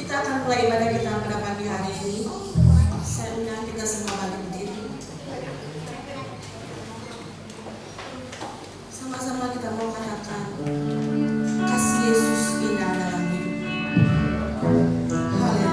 Kita akan mulai ibadah kita pada pagi hari ini. Saya undang kita semua bangkit berdiri. Sama-sama kita mau katakan kasih Yesus indah dalam hidup. Haleluya.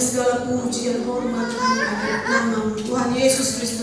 Segala puji dan hormat nama Tuhan Yesus Kristus.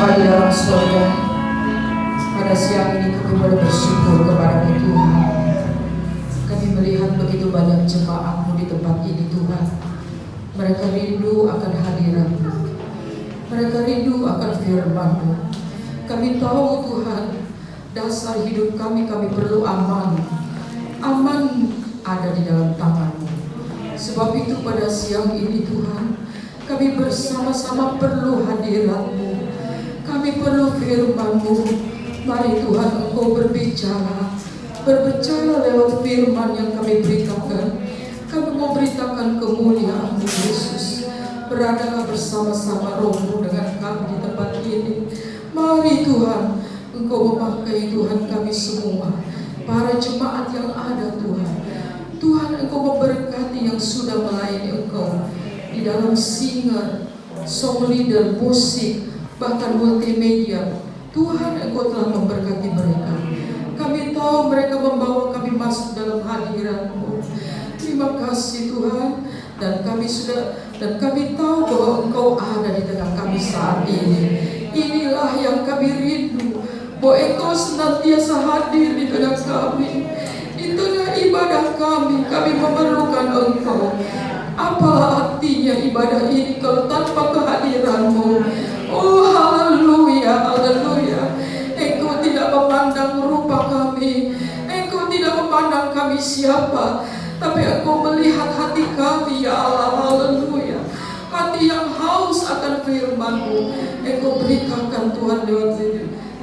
Bapa di dalam surga, pada siang ini kami boleh bersyukur kepada-Mu Tuhan. Kami melihat begitu banyak jemaat-Mu di tempat ini Tuhan. Mereka rindu akan hadirat-Mu, mereka rindu akan firman-Mu. Kami tahu Tuhan, dasar hidup kami perlu aman. Aman ada di dalam tangan-Mu. Sebab itu pada siang ini Tuhan, kami bersama-sama perlu hadirat-Mu. Kami perlu firman-Mu. Mari Tuhan Engkau berbicara lewat firman yang kami beritakan. Kami mau beritakan kemuliaan-Mu Yesus. Beradalah bersama-sama Roh-Mu dengan kami di tempat ini. Mari Tuhan Engkau memakai Tuhan kami semua, para jemaat yang ada Tuhan. Tuhan Engkau memberkati yang sudah melayani Engkau di dalam singer, song leader, musik, bahkan multimedia. Tuhan Engkau telah memberkati mereka. Kami tahu mereka membawa kami masuk dalam hadirat-Mu. Terima kasih Tuhan. Dan kami tahu bahwa Engkau ada di tengah kami saat ini. Inilah yang kami rindu, bahwa Engkau senantiasa hadir di tengah kami. Di tengah ibadah kami memerlukan Engkau. Apa artinya ibadah ini kalau tanpa kehadiran-Mu? Oh haleluya, haleluya. Engkau tidak memandang rupa kami, Engkau tidak memandang kami siapa, tapi Engkau melihat hati kami ya Allah, haleluya. Hati yang haus akan firman-Mu, Engkau beritakan Tuhan lewat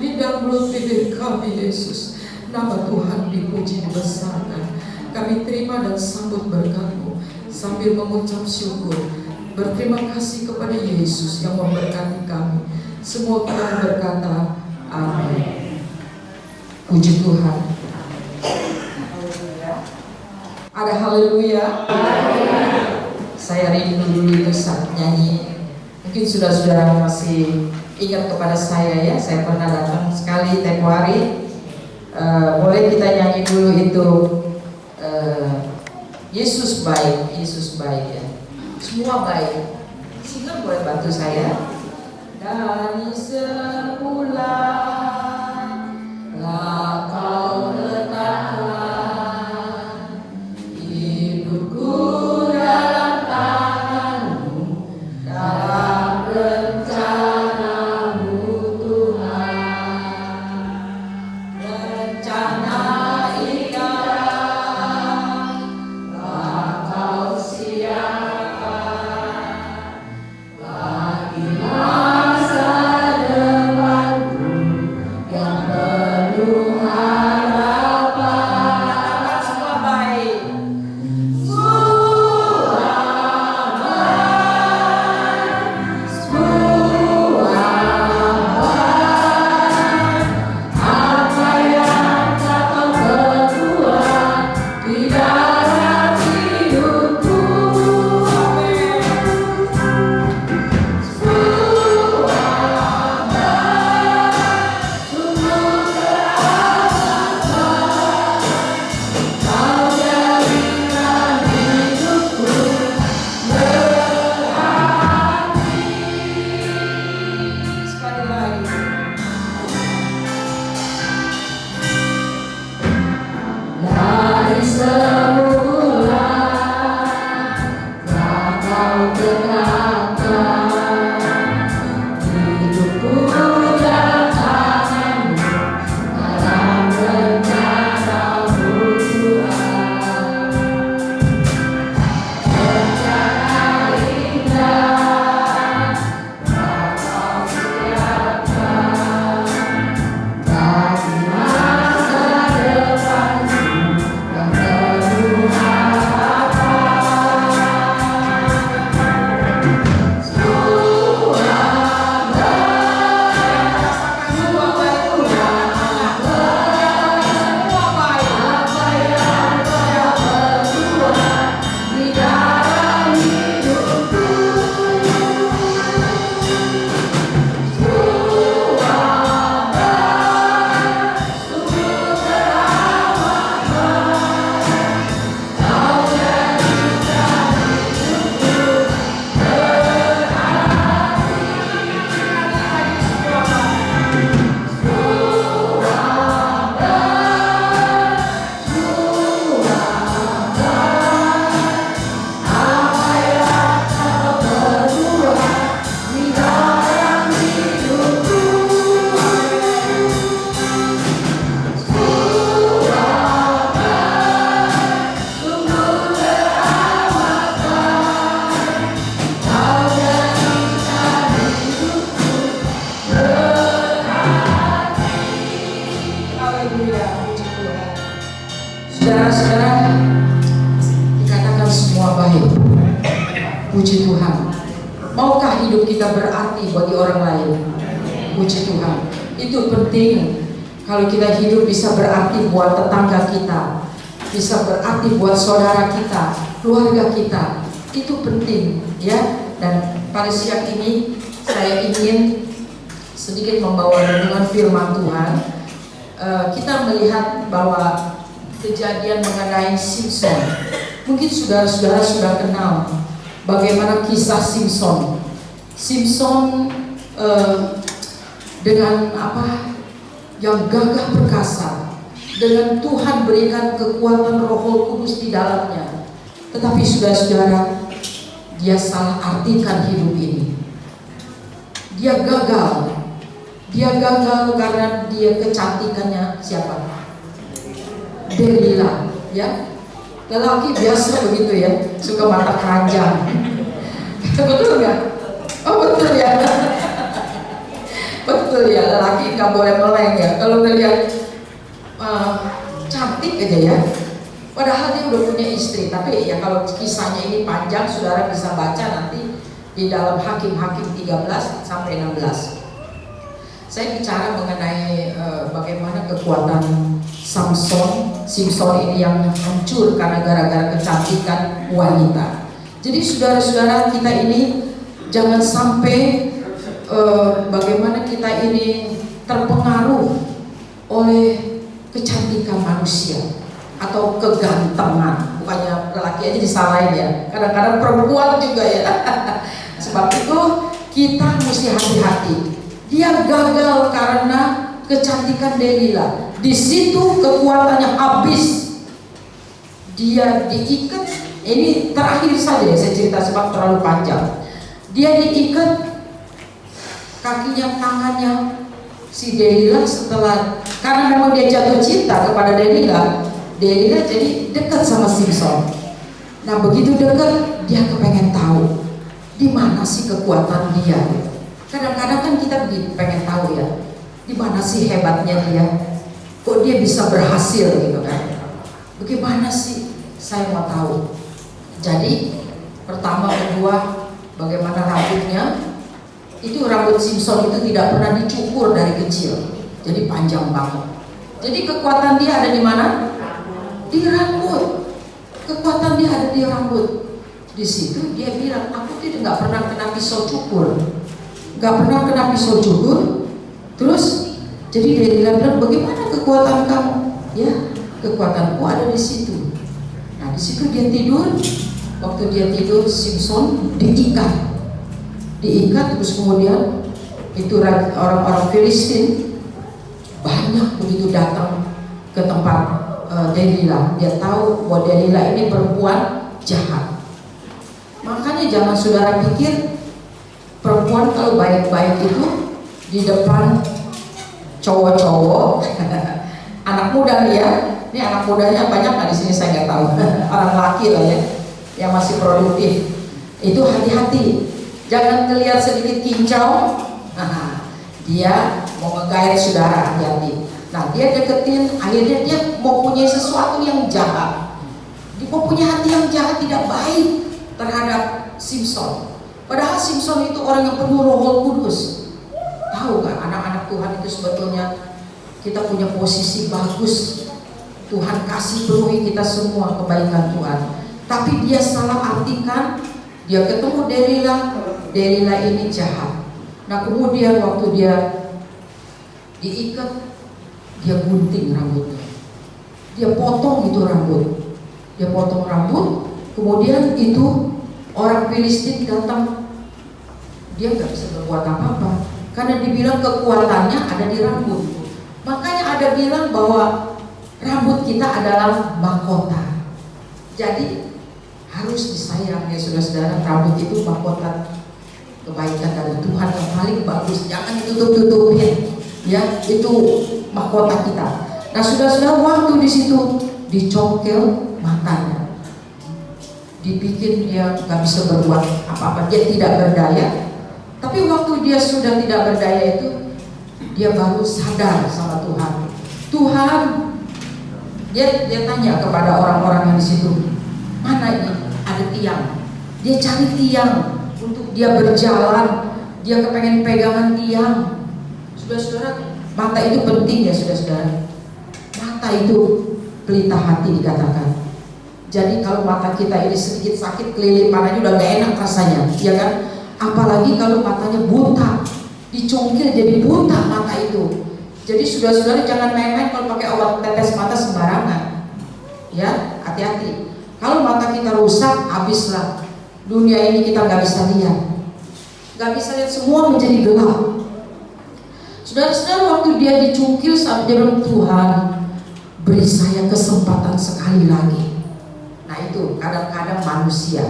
lidah mulut bibir kami Yesus. Nama Tuhan dipuji dibesarkan. Kami terima dan sambut berkat-Mu sambil mengucap syukur. Berterima kasih kepada Yesus yang memberkati kami. Semua kita berkata amin. Puji Tuhan. Ada haleluya. Saya rindu dulu itu saat nyanyi. Mungkin saudara-saudara masih ingat kepada saya ya. Saya pernah datang sekali tempo hari. Boleh kita nyanyi dulu itu Yesus baik, Yesus baik ya. Semua baik. Singer boleh bantu saya. Dari semula Kau letakkan hidupku dalam tangan-Mu, dalam rencana-Mu Tuhan. Rencana indah telah Kau siapkan bagi masa depanku yang penuh harapan. kita berarti bagi orang lain. Puji Tuhan. Itu penting. Kalau kita hidup bisa berarti buat tetangga kita, bisa berarti buat saudara kita, keluarga kita. Itu penting, ya. Dan pada siang ini saya ingin sedikit membawa renungan firman Tuhan. Kita melihat bahwa kejadian mengenai Simpson. Mungkin saudara-saudara sudah kenal bagaimana kisah Simpson. Simpson dengan yang gagah perkasa, dengan Tuhan berikan kekuatan Roh Kudus di dalamnya. Tetapi saudara-saudara, dia salah artikan hidup ini. Dia gagal. Dia gagal karena dia kecantikannya siapa? Delila, ya. Lelaki biasa begitu ya, suka mata keranjang. Betul nggak? Oh betul ya. Betul ya, lelaki nggak boleh meleng ya. Kalau ngelihat cantik aja ya. Padahal dia udah punya istri. Tapi ya kalau kisahnya ini panjang, saudara bisa baca nanti di dalam Hakim-Hakim 13 sampai 16. Saya bicara mengenai bagaimana kekuatan Simpson ini yang hancur karena gara-gara kecantikan wanita. Jadi saudara-saudara, kita ini jangan sampai bagaimana kita ini terpengaruh oleh kecantikan manusia atau kegantengan. Bukannya lelaki aja disalahin ya, kadang-kadang perempuan juga ya. Sebab itu kita mesti hati-hati. Dia gagal karena kecantikan Delila. Di situ kekuatannya habis. Dia diikat. Ini terakhir saja ya saya cerita sebab terlalu panjang. Dia diikat kakinya, tangannya si Delila setelah, karena memang dia jatuh cinta kepada Delila. Delila jadi dekat sama Simpson. Nah begitu dekat, dia kepengen tahu di mana sih kekuatan dia. Kadang-kadang kan kita pengen tahu ya, di mana sih hebatnya dia, kok dia bisa berhasil gitu kan? Bagaimana sih? Saya mau tahu. Jadi pertama, kedua, bagaimana rambutnya? Itu rambut Simpson itu tidak pernah dicukur dari kecil, jadi panjang banget. Jadi kekuatan dia ada di mana? Di rambut. Kekuatan dia ada di rambut. Di situ dia bilang, aku tidak nggak pernah kena pisau cukur. Gak pernah kena pisau cukur. Terus jadi dia bilang, bagaimana kekuatan kamu? Ya, kekuatanku ada di situ. Nah di situ dia tidur. Waktu dia tidur, Simpson diikat. Terus kemudian itu orang-orang Filistin banyak begitu datang ke tempat Delila. Dia tahu bahwa Delila ini perempuan jahat. Makanya jangan saudara pikir perempuan kalau baik-baik itu di depan cowok-cowok. Anak muda nih ya, ini anak mudanya banyak nggak di sini saya nggak tahu. Orang laki lah ya, yang masih produktif. Itu hati-hati, jangan ngelihat sedikit kincau. Dia mau ngegait saudara, hati-hati. Nah dia deketin, akhirnya dia mau punya sesuatu yang jahat. Dia mau punya hati yang jahat, tidak baik terhadap Simpson. Padahal Simpson itu orang yang penuh Roh Kudus. Tahu gak, anak-anak Tuhan itu sebetulnya kita punya posisi bagus. Tuhan kasih penuhi kita semua kebaikan Tuhan. Tapi dia salah artikan. Dia ketemu Delila ini jahat. Nah kemudian waktu dia diikat, dia gunting rambutnya. Dia potong itu rambut. Dia potong rambut. Kemudian itu orang Filistin datang. Dia nggak bisa berbuat apa-apa karena dibilang kekuatannya ada di rambut. Makanya ada bilang bahwa rambut kita adalah mahkota. Jadi harus disayang ya saudara-saudara. Rambut itu mahkota kebaikan dari Tuhan yang paling bagus. Jangan ditutup-tutupin. Ya, itu mahkota kita. Nah saudara-saudara, waktu di situ dicongkel matanya, dibikin dia nggak bisa berbuat apa-apa. Dia tidak berdaya. Tapi waktu dia sudah tidak berdaya itu, dia baru sadar sama Tuhan. Tuhan, dia tanya kepada orang-orang yang di situ, mana ini ada tiang? Dia cari tiang untuk dia berjalan dia kepengen pegangan tiang. Saudara-saudara, mata itu penting ya saudara-saudara. Mata itu pelita hati dikatakan. Jadi kalau mata kita ini sedikit sakit, kelilipan aja udah gak enak rasanya, ya kan? Apalagi kalau matanya buta, dicongkil jadi buta mata itu. Jadi saudara-saudara jangan main-main kalau pakai obat tetes mata sembarangan. Ya, hati-hati. Kalau mata kita rusak, habislah. Dunia ini kita nggak bisa lihat. Nggak bisa lihat, semua menjadi gelap. Saudara-saudara, waktu dia dicungkil saat dia bilang, Tuhan, beri saya kesempatan sekali lagi. Nah itu kadang-kadang manusia.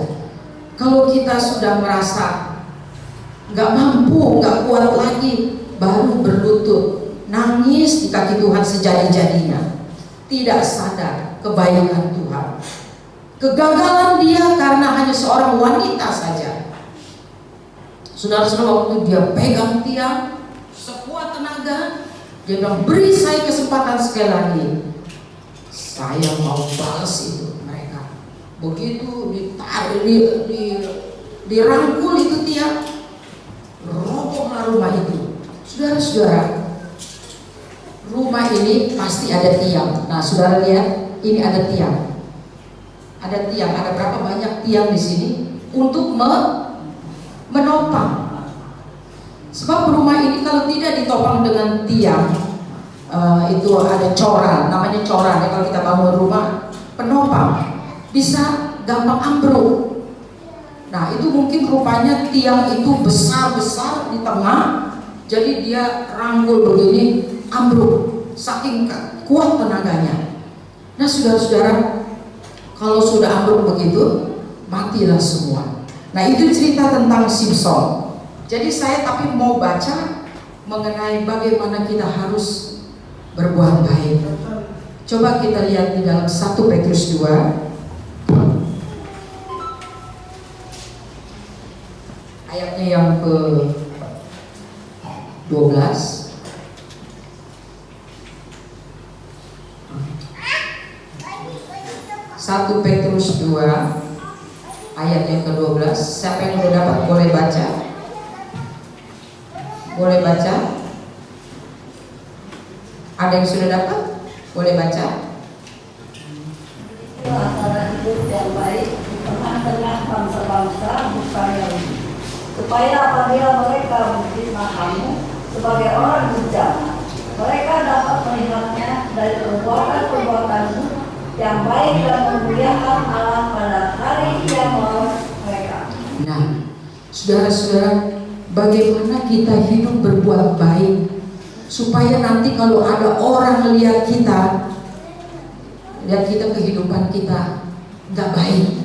Kalau kita sudah merasa nggak mampu, nggak kuat lagi, baru berlutut, nangis di kaki Tuhan sejadi-jadinya, tidak sadar kebaikan Tuhan. Kegagalan dia karena hanya seorang wanita saja. Saudara-saudara, waktu dia pegang tiang sekuat tenaga, dia bilang, beri saya kesempatan sekali lagi. Saya mau balas itu mereka. Begitu ditarik, dirangkul itu tiang, robohlah rumah itu. Saudara-saudara, rumah ini pasti ada tiang. Nah, saudara lihat, ini ada tiang. Ada tiang, ada berapa banyak tiang di sini untuk menopang. Sebab rumah ini kalau tidak ditopang dengan tiang, itu ada coran, namanya coran ya, kalau kita bangun rumah penopang, bisa gampang ambruk. Nah itu mungkin rupanya tiang itu besar-besar di tengah, jadi dia ranggul begini, ambruk, saking kuat tenaganya. Nah saudara-saudara, kalau sudah ambruk begitu, matilah semua. Nah itu cerita tentang Simson. Jadi saya tapi mau baca mengenai bagaimana kita harus berbuat baik. Coba kita lihat di dalam 1 Petrus 2 ayatnya yang ke 12. 1 Petrus 2 ayat yang ke-12. Siapa yang sudah dapat boleh baca? Boleh baca? Ada yang sudah dapat? Boleh baca? Antara hidup yang baik di tengah-tengah bangsa-bangsa bukan Yahudi, supaya apabila mereka menfitnah kamu sebagai orang bujang, mereka dapat melihatnya dari perbuatan-perbuatanmu yang baik dan memuliakan Allah pada hari yang malam mereka. Nah, saudara-saudara, bagaimana kita hidup berbuat baik supaya nanti kalau ada orang lihat kita kehidupan kita nggak baik,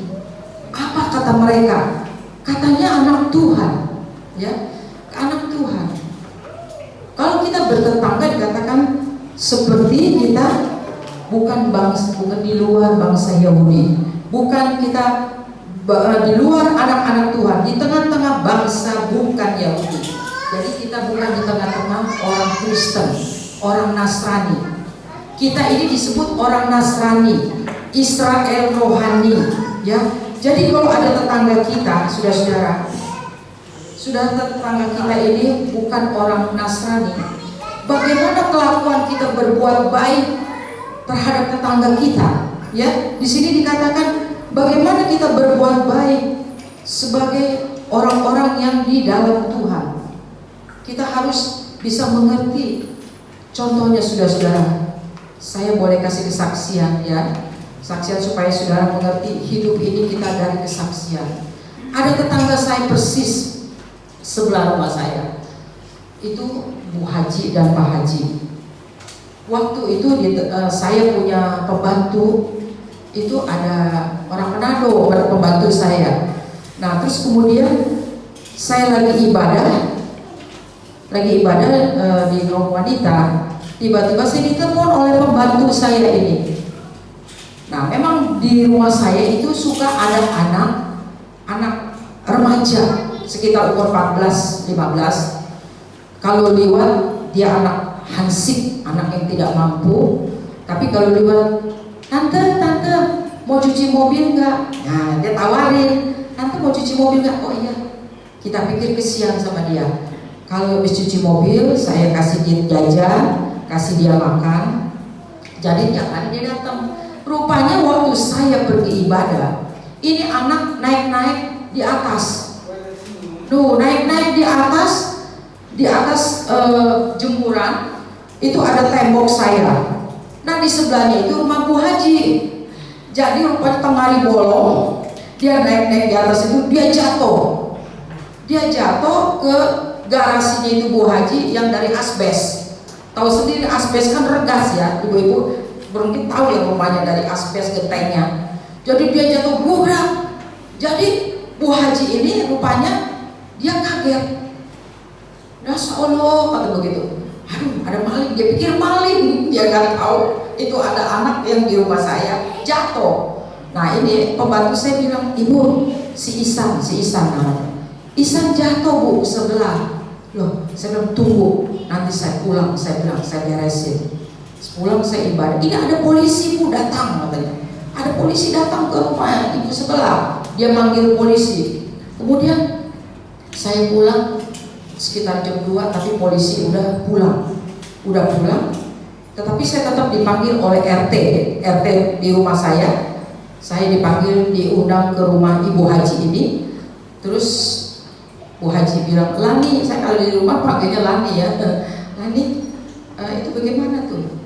apa kata mereka? Katanya anak Tuhan, ya, anak Tuhan. Kalau kita bertetangga dikatakan seperti kita bukan di luar bangsa Yahudi, bukan kita di luar anak-anak Tuhan, di tengah-tengah bangsa bukan Yahudi. Jadi kita bukan di tengah-tengah orang Kristen, orang Nasrani. Kita ini disebut orang Nasrani, Israel rohani, ya. Jadi kalau ada tetangga kita, saudara-saudara, tetangga kita ini bukan orang Nasrani, bagaimana kelakuan kita berbuat baik terhadap tetangga kita, ya? Di sini dikatakan bagaimana kita berbuat baik sebagai orang-orang yang di dalam Tuhan. Kita harus bisa mengerti. Contohnya saudara-saudara, saya boleh kasih kesaksian, ya, kesaksian supaya saudara mengerti hidup ini kita dari kesaksian. Ada tetangga saya persis sebelah rumah saya, itu Bu Haji dan Pak Haji. Waktu itu saya punya pembantu, itu ada orang Manado, ada pembantu saya. Nah terus kemudian saya lagi ibadah di ruang wanita, tiba-tiba saya ditelepon oleh pembantu saya ini. Nah memang di rumah saya itu suka ada anak remaja sekitar umur 14-15. Kalau lewat dia anak hansip, anak yang tidak mampu. Tapi kalau lewat, tante mau cuci mobil nggak? Nah dia tawarin, tante mau cuci mobil nggak? Oh iya, Kita pikir kesian sama dia. Kalau habis cuci mobil, saya kasih dia jajan, kasih dia makan. Jadi tiap hari dia datang. Rupanya waktu saya pergi ibadah, ini anak naik-naik di atas. Tuh, naik-naik di atas jemuran. Itu ada tembok saya. Nah di sebelahnya itu rumah Bu Haji. Jadi rupanya tengah hari bolong, dia naik-naik di atas itu, dia jatuh ke garasinya itu Bu Haji yang dari asbes. Tahu sendiri asbes kan regas ya, ibu-ibu mungkin tahu ya rumahnya dari asbes gentengnya. Jadi dia jatuh gubrak. Jadi Bu Haji ini rupanya dia kaget. Masya Allah, kata begitu. Aduh, ada maling. Dia pikir maling. Dia nggak tahu itu ada anak yang di rumah saya jatuh. Nah ini pembantu saya bilang, ibu, si Isan namanya. Isan jatuh Bu sebelah. Loh, saya bilang tunggu, nanti saya pulang. Saya bilang saya beresin. Pulang saya ibadah. Ini ada polisi Bu datang katanya. Ada polisi datang ke rumah ibu sebelah. Dia manggil polisi. Kemudian saya pulang sekitar jam 2, tapi polisi udah pulang. Tetapi saya tetap dipanggil oleh RT di rumah saya. Saya dipanggil, diundang ke rumah Ibu Haji ini. Terus Bu Haji bilang, Lani, saya kalau di rumah panggilnya Lani ya. Lani, itu bagaimana tuh?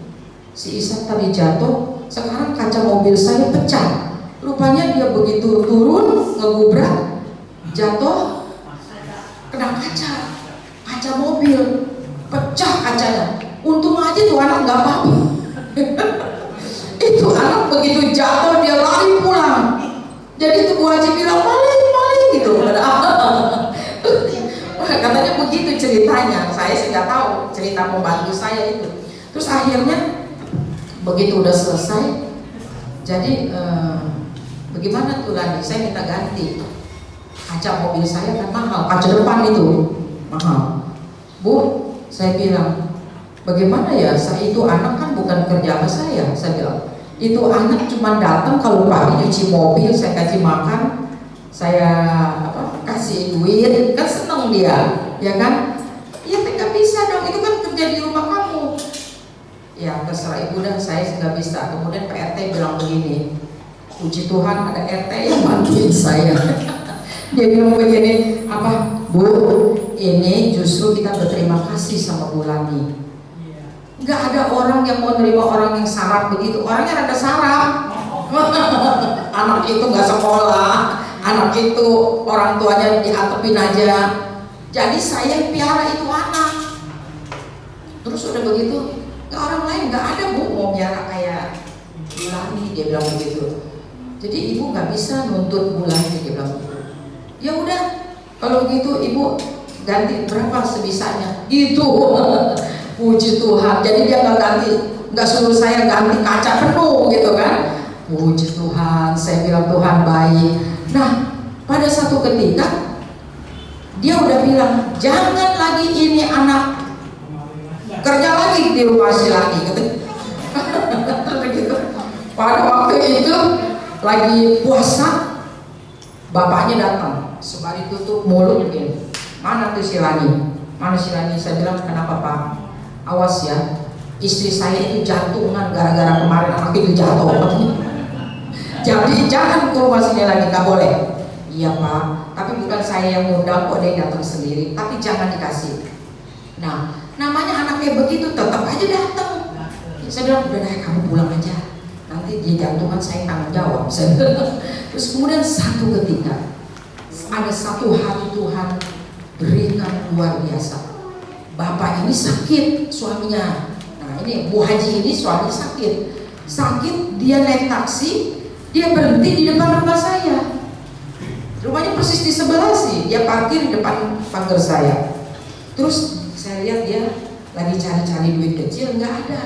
Si Isan tadi jatuh, sekarang kaca mobil saya pecah. Rupanya dia begitu turun, ngegubrak, jatuh, kena kaca mobil, pecah kacanya. Untung aja tuh anak nggak apa-apa. Itu anak begitu jatuh dia lari pulang. Jadi tuh Bu Haji bilang maling gitu. Katanya begitu ceritanya. Saya sih nggak tahu cerita pembantu saya itu. Terus akhirnya begitu udah selesai, jadi bagaimana tuh Lani? Saya minta ganti kaca mobil saya kan mahal, kaca depan itu mahal. Bu, saya bilang, bagaimana ya? Saya itu anak kan bukan kerja sama saya bilang. Itu anak cuma datang kalau pagi nyuci mobil, saya kasih makan, saya kasih duit, kan seneng dia, ya kan? Ya nggak bisa dong, itu kan kerja di rumah kamu. Ya terserah ibu dah, saya nggak bisa. Kemudian Pak RT bilang begini, puji Tuhan ada RT yang bantuin saya. Dia bilang begini, Bu, ini justru kita berterima kasih sama Bu Lani. Nggak ada orang yang mau nerima orang yang sarap begitu. Orangnya rada sarap. Anak itu nggak sekolah, anak itu orang tuanya diatepin aja. Jadi saya piara itu anak. Terus udah begitu, nggak orang lain nggak ada Bu mau piara kayak Bu Lani, dia bilang begitu. Jadi ibu nggak bisa nuntut Bu Lani, dia bilang begitu. Ya udah, kalau gitu ibu ganti berapa sebisanya. Itu puji Tuhan. Jadi dia nggak ganti, nggak suruh saya ganti kaca penuh gitu kan. Puji Tuhan, saya bilang Tuhan baik. Nah, pada satu ketika dia udah bilang, jangan lagi ini anak kerja lagi di rumah si Lani gitu. Pada waktu itu lagi puasa, bapaknya datang, sembari tutup mulut begini. Mana tuh si Lani? Mana si Lani? Saya bilang, kenapa Pak? Awas ya, istri saya itu jantungan gara-gara kemarin anak itu jatuh. Jadi jangan ke rumah sini lagi, nggak boleh. Iya Pak, tapi bukan saya yang ngundang kok, dia datang sendiri. Tapi jangan dikasih. Nah, namanya anaknya begitu, tetap aja datang. Saya bilang, udah deh kamu pulang aja. Nanti dia jantungan saya tanggung jawab. Terus kemudian satu ketika ada satu hari Tuhan berikan luar biasa. Bapak ini sakit suaminya. Nah ini Bu Haji ini suami sakit, dia naik taksi, dia berhenti di depan rumah saya. Rumahnya persis di sebelah sih, dia parkir di depan pagar saya. Terus saya lihat dia lagi cari-cari duit kecil, nggak ada.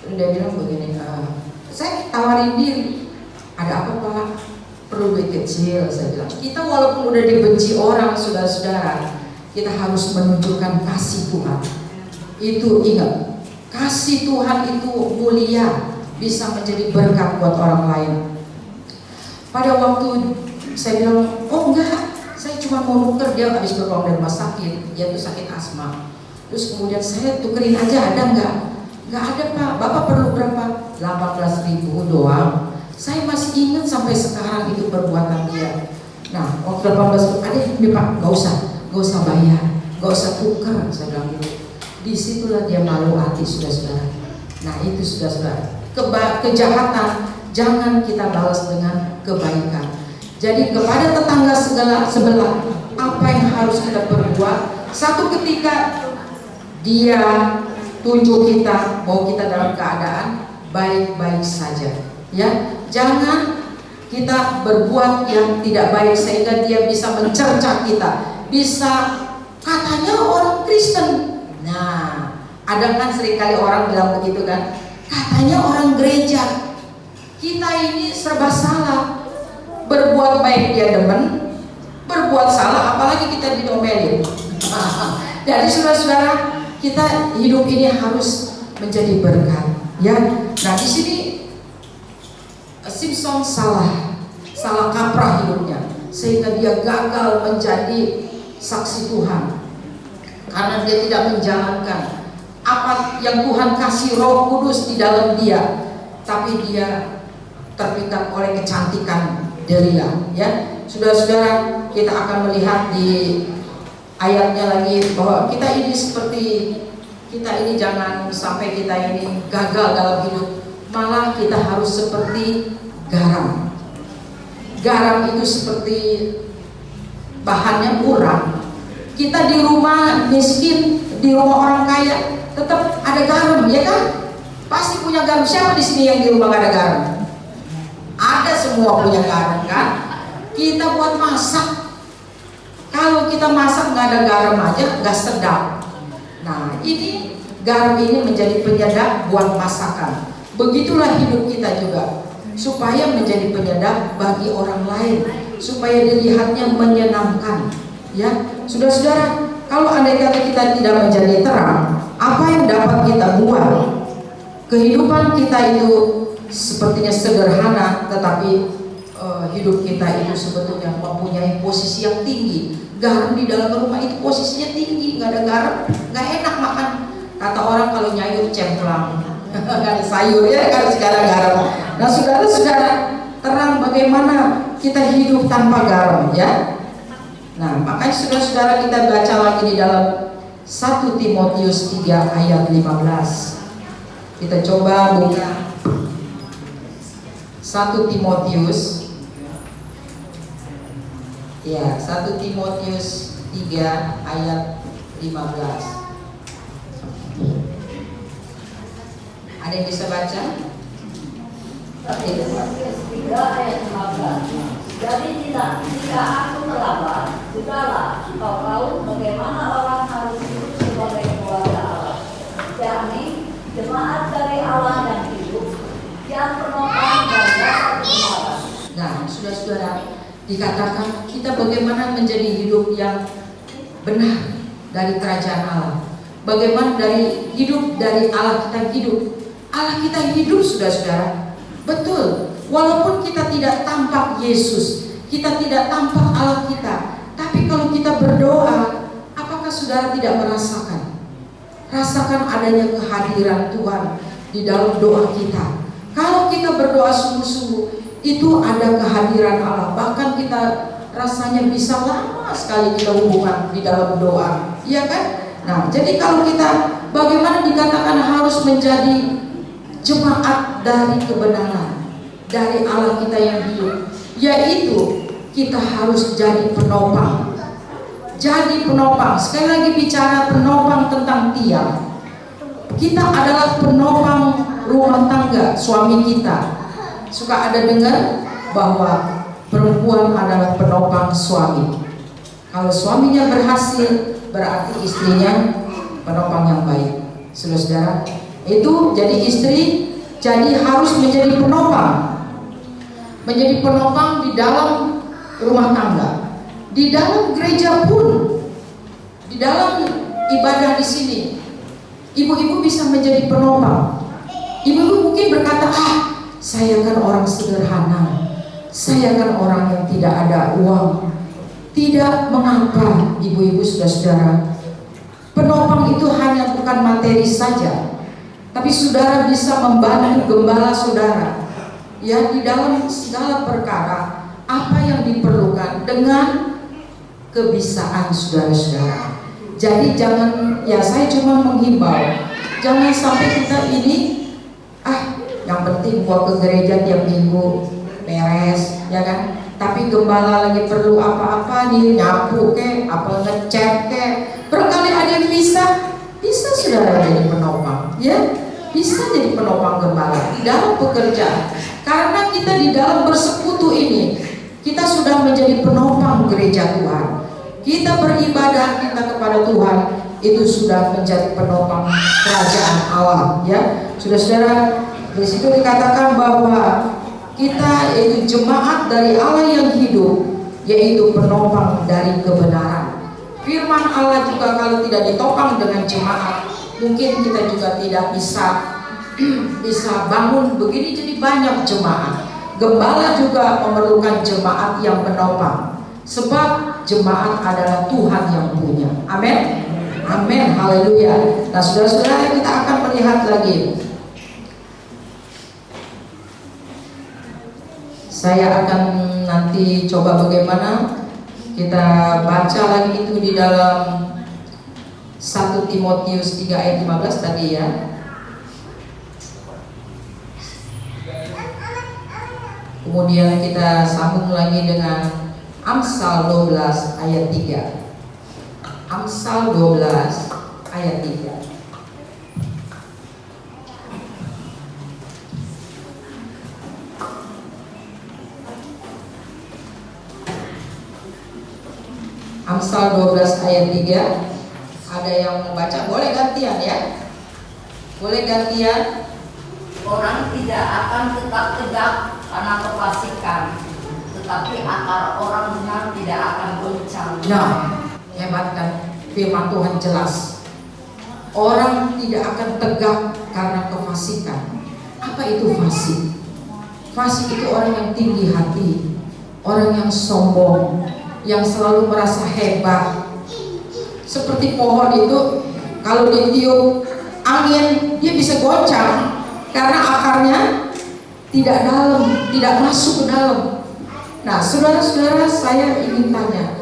Dia bilang begini, saya tawarin diri, ada apa Pak? Perlu duit kecil, saya bilang. Kita walaupun udah dibenci orang, saudara-saudara, kita harus menunjukkan kasih Tuhan. Itu ingat, kasih Tuhan itu mulia, bisa menjadi berkat buat orang lain. Pada waktu saya bilang, oh enggak, saya cuma cuma mau nuker, dia habis berpulang dari rumah sakit, dia tuh sakit asma. Terus kemudian saya tukerin aja, ada nggak? Nggak ada Pak, Bapak perlu berapa? 18.000 doang. Saya masih ingat sampai sekarang itu perbuatan dia. Nah, waktu 18 ada ini Pak, nggak usah bayar, nggak usah tuker, saya bilang gitu. Disitulah dia malu hati, saudara-saudara. Nah itu saudara-saudara, kejahatan jangan kita balas dengan kebaikan. Jadi kepada tetangga sebelah, apa yang harus kita perbuat? Satu ketika dia tunjuk kita bahwa kita dalam keadaan baik-baik saja, ya. Jangan kita berbuat yang tidak baik sehingga dia bisa mencerca kita, bisa katanya orang Kristen. Nah, ada kan seringkali orang bilang begitu kan, katanya orang gereja. Kita ini serba salah. Berbuat baik dia demen, berbuat salah apalagi kita diomelin. Jadi saudara-saudara, kita hidup ini harus menjadi berkat, ya. Nah di sini Simpson salah kaprah hidupnya sehingga dia gagal menjadi saksi Tuhan karena dia tidak menjalankan apa yang Tuhan kasih Roh Kudus di dalam dia, tapi dia terpikat oleh kecantikan Delila, ya. Saudara-saudara, kita akan melihat di ayatnya lagi bahwa kita ini jangan sampai kita ini gagal dalam hidup, malah kita harus seperti garam. Garam itu seperti bahannya kurang. Kita di rumah miskin, di rumah orang kaya, tetap ada garam, ya kan? Pasti punya garam. Siapa di sini yang di rumah gak ada garam? Ada, semua punya garam kan? Kita buat masak, kalau kita masak nggak ada garam aja nggak sedap. Nah ini garam ini menjadi penyedap buat masakan. Begitulah hidup kita juga, supaya menjadi penyedap bagi orang lain, supaya dilihatnya menyenangkan, ya. Saudara-saudara, kalau andai kata kita tidak menjadi terang, apa yang dapat kita buat? Kehidupan kita itu sepertinya sederhana, tetapi hidup kita itu sebetulnya mempunyai posisi yang tinggi. Garam di dalam rumah itu posisinya tinggi, nggak ada garam nggak enak makan. Kata orang kalau nyayur cemplang, nggak ada sayur, ya kan, sekarang garam. Nah saudara-saudara, terang bagaimana kita hidup tanpa garam, ya. Nah makanya saudara-saudara, kita baca lagi di dalam 1 Timotius 3 ayat 15. Kita coba buka 1 Timotius, ya, 1 Timotius 3 ayat 15. Ada yang bisa baca? 1 Timotius 3 ayat 15. Jadi jika aku terlambat, sudahlah kau tahu bagaimana orang harus hidup sebagai keluarga Allah, yakni jemaat dari Allah yang hidup, yang penopang dan dapat kebenaran. Nah, saudara-saudara, dikatakan kita bagaimana menjadi hidup yang benar dari kerajaan Allah. Bagaimana dari hidup dari Allah kita hidup. Allah kita hidup, saudara-saudara. Betul. Walaupun kita tidak tampak Yesus, kita tidak tampak Allah kita, tapi kalau kita berdoa, apakah saudara tidak merasakan? Rasakan adanya kehadiran Tuhan di dalam doa kita. Kalau kita berdoa sungguh-sungguh, itu ada kehadiran Allah. Bahkan kita rasanya bisa lama sekali kita hubungan di dalam doa, iya kan? Nah, jadi kalau kita bagaimana dikatakan harus menjadi jemaat dari kebenaran, dari Allah kita yang hidup, yaitu kita harus jadi penopang. Jadi penopang, sekali lagi bicara penopang tentang tiang. Kita adalah penopang rumah tangga suami kita. Suka ada dengar bahwa perempuan adalah penopang suami. Kalau suaminya berhasil, berarti istrinya penopang yang baik. Saudara-saudara, itu jadi istri, jadi harus menjadi penopang. Menjadi penopang di dalam rumah tangga, di dalam gereja pun, di dalam ibadah di sini. Ibu-ibu bisa menjadi penopang. Ibu-ibu mungkin berkata, saya kan orang sederhana, saya kan orang yang tidak ada uang. Tidak mengapa, ibu-ibu, saudara-saudara. Penopang itu hanya bukan materi saja, tapi saudara bisa membantu gembala saudara ya di dalam segala perkara apa yang diperlukan dengan kebisaan saudara-saudara. Jadi jangan, ya saya cuma menghimbau, jangan sampai kita ini yang penting gua ke gereja tiap minggu beres, ya kan? Tapi gembala lagi perlu apa-apa nih, nyapu ke, apa ngecat ke, barangkali ada yang bisa saudara jadi penopang, ya, bisa jadi penopang gembala di dalam pekerjaan. Karena kita di dalam bersekutu ini, kita sudah menjadi penopang gereja Tuhan. Kita beribadah kita kepada Tuhan, itu sudah menjadi penopang kerajaan Allah, ya, saudara-saudara. Di situ dikatakan bahwa kita itu jemaat dari Allah yang hidup, yaitu penopang dari kebenaran. Firman Allah juga kalau tidak ditopang dengan jemaat, mungkin kita juga tidak bisa bangun begini jadi banyak jemaat. Gembala juga memerlukan jemaat yang menopang, sebab jemaat adalah Tuhan yang punya. Amin. Amin. Haleluya. Nah, saudara-saudara, kita akan melihat lagi. Saya akan nanti coba bagaimana kita baca lagi itu di dalam 1 Timotius 3 ayat 15 tadi ya. Kemudian kita sambung lagi dengan Amsal 12 ayat 3. Amsal 12 ayat 3. Amsal 12 ayat 3. Ada yang membaca? Boleh gantian ya? Boleh gantian? Orang tidak akan tetap tegak karena kefasikan, tetapi akar orang benar tidak akan goncang. Nah, hebat kan? Firman Tuhan jelas. Orang tidak akan tegak karena kefasikan. Apa itu fasik? Fasik itu orang yang tinggi hati, orang yang sombong, yang selalu merasa hebat. Seperti pohon itu kalau ditiup angin dia bisa goncang karena akarnya tidak dalam, tidak masuk ke dalam. Nah, saudara-saudara, saya ingin tanya,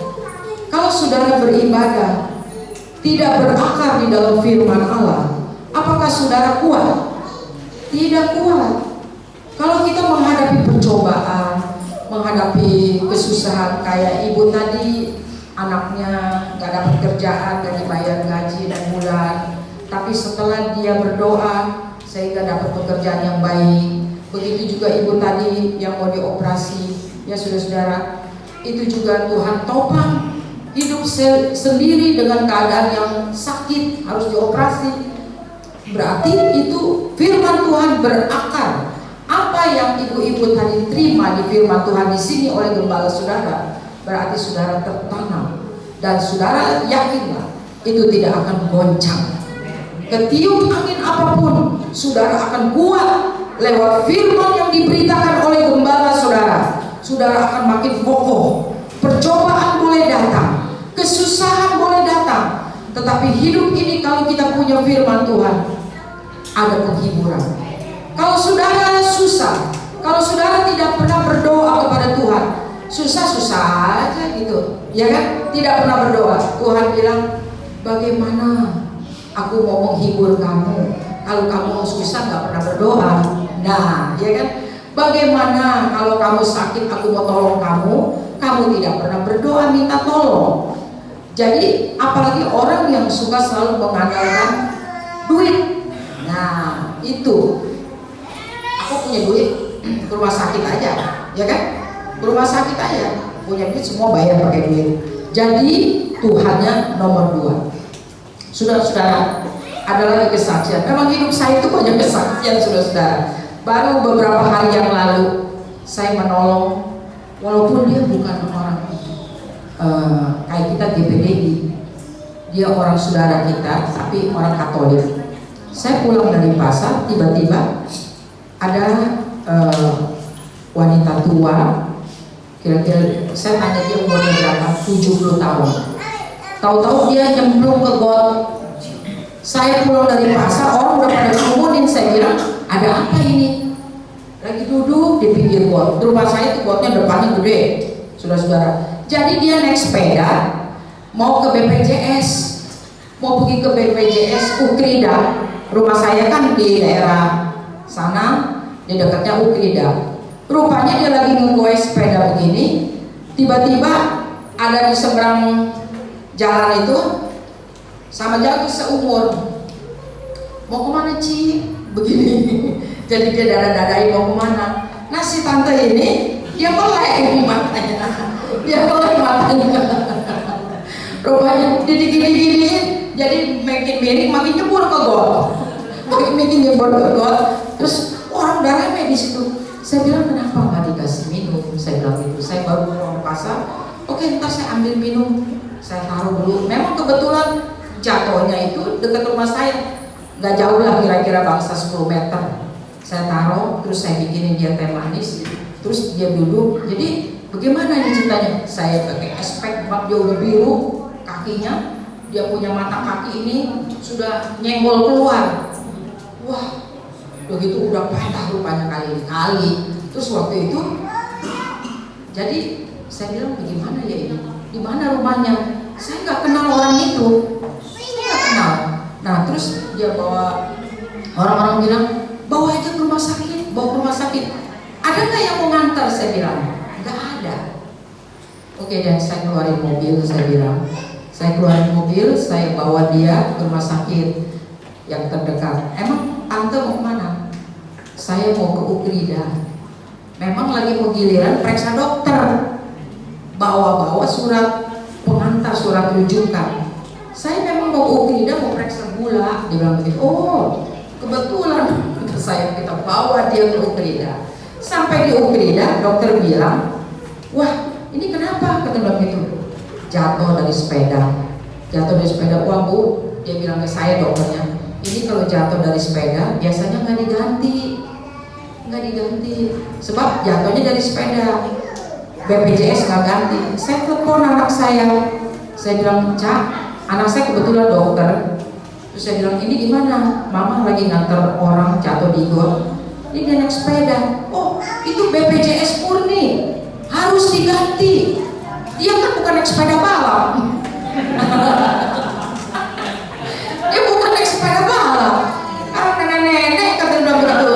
kalau saudara beribadah tidak berakar di dalam firman Allah, apakah saudara kuat? Tidak kuat. Kalau kita menghadapi pencobaan, menghadapi kesusahan, kayak ibu tadi, anaknya gak dapat kerjaan, gak dibayar gaji dan bulan, tapi setelah dia berdoa sehingga dapat pekerjaan yang baik. Begitu juga ibu tadi yang mau dioperasi, ya saudara-saudara, itu juga Tuhan topang. Hidup sendiri dengan keadaan yang sakit, harus dioperasi, berarti itu firman Tuhan berakar. Apa yang ibu-ibu tadi terima di firman Tuhan di sini oleh gembala saudara, berarti saudara tertanam dan saudara yakinlah itu tidak akan goncang. Ketiup angin apapun, saudara akan kuat lewat firman yang diberitakan oleh gembala saudara. Saudara akan makin kokoh. Percobaan boleh datang, kesusahan boleh datang, tetapi hidup ini kalau kita punya firman Tuhan, ada penghiburan. Kalau saudara susah, kalau saudara tidak pernah berdoa kepada Tuhan, susah-susah aja gitu, ya kan? Tidak pernah berdoa. Tuhan bilang, bagaimana aku mau menghibur kamu kalau kamu susah nggak pernah berdoa? Nah, ya kan? Bagaimana kalau kamu sakit, aku mau tolong kamu, kamu tidak pernah berdoa minta tolong. Jadi apalagi orang yang suka selalu mengandalkan duit. Nah, itu aku punya duit, ke rumah sakit aja, ya kan? Ke rumah sakit aja, punya duit semua bayar pakai duit. Jadi Tuhannya nomor 2. Saudara-saudara, ada lagi kesaksian. Memang hidup saya itu banyak kesaksian, saudara-saudara. Baru beberapa hari yang lalu saya menolong, walaupun dia bukan orang kayak kita GPDI, dia orang saudara kita, tapi orang Katolik. Saya pulang dari pasar, tiba-tiba ada wanita tua Kira-kira saya tanya dia umurnya berapa? 70 tahun. Tahu-tahu dia nyemplung ke got. Saya pulang dari pasar, orang udah pada ngomongin. Saya bilang, ada apa ini? Lagi duduk di pinggir got. Rumah saya itu gotnya depannya gede, saudara-saudara. Jadi dia naik sepeda mau ke BPJS, mau pergi ke BPJS Ukrida. Rumah saya kan di daerah sana, di dekatnya Ukrida. Rupanya dia lagi ngegoes sepeda begini, tiba-tiba ada di seberang jalan itu sama jalan seumur. Mau kemana Ci? Begini. Jadi dia dada-dadain mau kemana. Nah si tante ini dia melek matanya, dia melek matanya. Rupanya digini-giniin, jadi makin miring, makin nyebur ke got, makin nyebur ke got. Terus orang udah rame di situ. Saya bilang kenapa nggak dikasih minum? Saya bilang gitu. Saya baru pulang pasar. Oke, ntar saya ambil minum. Saya taruh dulu. Memang kebetulan jatuhnya itu dekat rumah saya, nggak jauh lah, kira-kira bangsa 10 meter. Saya taruh, terus saya bikinin dia teh manis, terus dia duduk. Jadi bagaimana ini ceritanya? Saya pakai aspek dia udah biru kakinya, dia punya mata kaki ini sudah nyenggol keluar. Wah, begitu udah patah rupanya kali. Terus waktu itu, jadi saya bilang bagaimana ya ini? Di mana rumahnya? Saya nggak kenal orang itu, saya nggak kenal. Nah terus dia bawa, orang-orang bilang bawa aja ke rumah sakit, bawa ke rumah sakit. Ada nggak yang mau ngantar? Saya bilang nggak ada. Oke, dan saya keluarin mobil, saya bilang. Saya keluarin mobil, saya bawa dia ke rumah sakit yang terdekat. Emang tante mau kemana? Saya mau ke Ukrida. Memang lagi mau giliran periksa dokter. Bawa-bawa surat pengantar, surat rujukan. Saya memang mau ke Ukrida, mau periksa gula. Dia bilang begitu. Oh, kebetulan kita bawa dia ke Ukrida. Sampai di Ukrida, dokter bilang, wah ini kenapa? Kata dokter itu, jatuh dari sepeda. Wah bu, dia bilang ke saya dokternya, ini kalau jatuh dari sepeda biasanya nggak diganti, sebab jatuhnya dari sepeda. BPJS nggak ganti. Saya telepon anak saya bilang, Cak, anak saya kebetulan dokter. Terus saya bilang, ini gimana? Mama lagi nganter orang jatuh di got. Ini dia naik sepeda. Oh, itu BPJS murni, harus diganti. Dia kan bukan naik sepeda balap. Dia bukan naik sepeda balap. Karena nenek-nenek kata udah begitu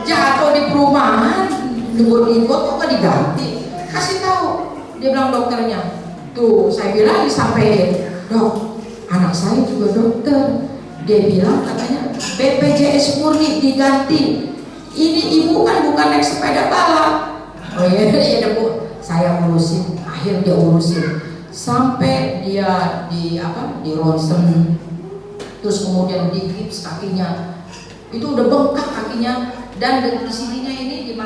jatuh di perumahan, di got kok diganti. Kasih tahu. Dia bilang dokternya. Tuh, saya bilang disampaikan, dok, anak saya juga dokter. Dia bilang katanya BPJS murni diganti. Ini ibu kan bukan naik sepeda balap. Oh iya bu, saya urusin. Akhirnya dia urusin sampai dia di ronsen, terus kemudian di gips kakinya. Itu udah bengkak kakinya, dan di sininya ini di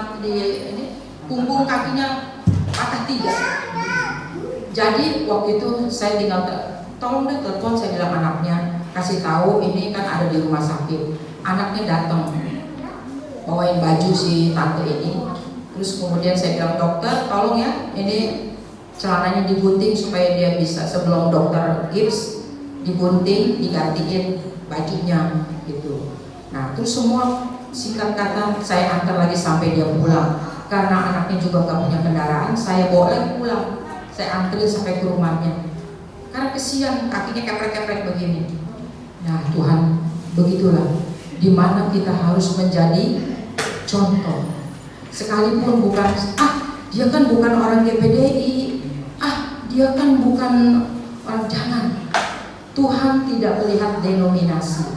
punggung kakinya patah 3. Jadi waktu itu saya tinggal tolong deh telepon, saya bilang anaknya, kasih tahu ini kan ada di rumah sakit. Anaknya datang bawain baju si tante ini. Terus kemudian saya bilang, dokter tolong ya ini celananya digunting supaya dia bisa, sebelum dokter gips digunting, digantiin bajunya gitu. Nah terus semua singkat kata saya antar lagi sampai dia pulang. Karena anaknya juga nggak punya kendaraan, saya bawa lagi pulang. Saya anterin sampai ke rumahnya. Karena kesian kakinya keprek-keprek begini. Nah Tuhan, begitulah dimana kita harus menjadi contoh. Sekalipun bukan, dia kan bukan orang GPDI, dia kan bukan orang, jangan. Tuhan tidak melihat denominasi,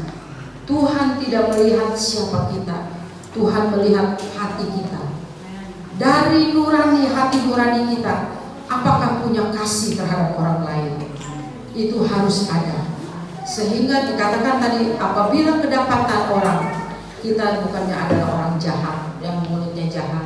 Tuhan tidak melihat siapa kita, Tuhan melihat hati kita. Dari nurani, hati nurani kita, apakah punya kasih terhadap orang lain, itu harus ada. Sehingga dikatakan tadi, apabila kedapatan orang, kita bukannya adalah orang jahat yang mulutnya jahat.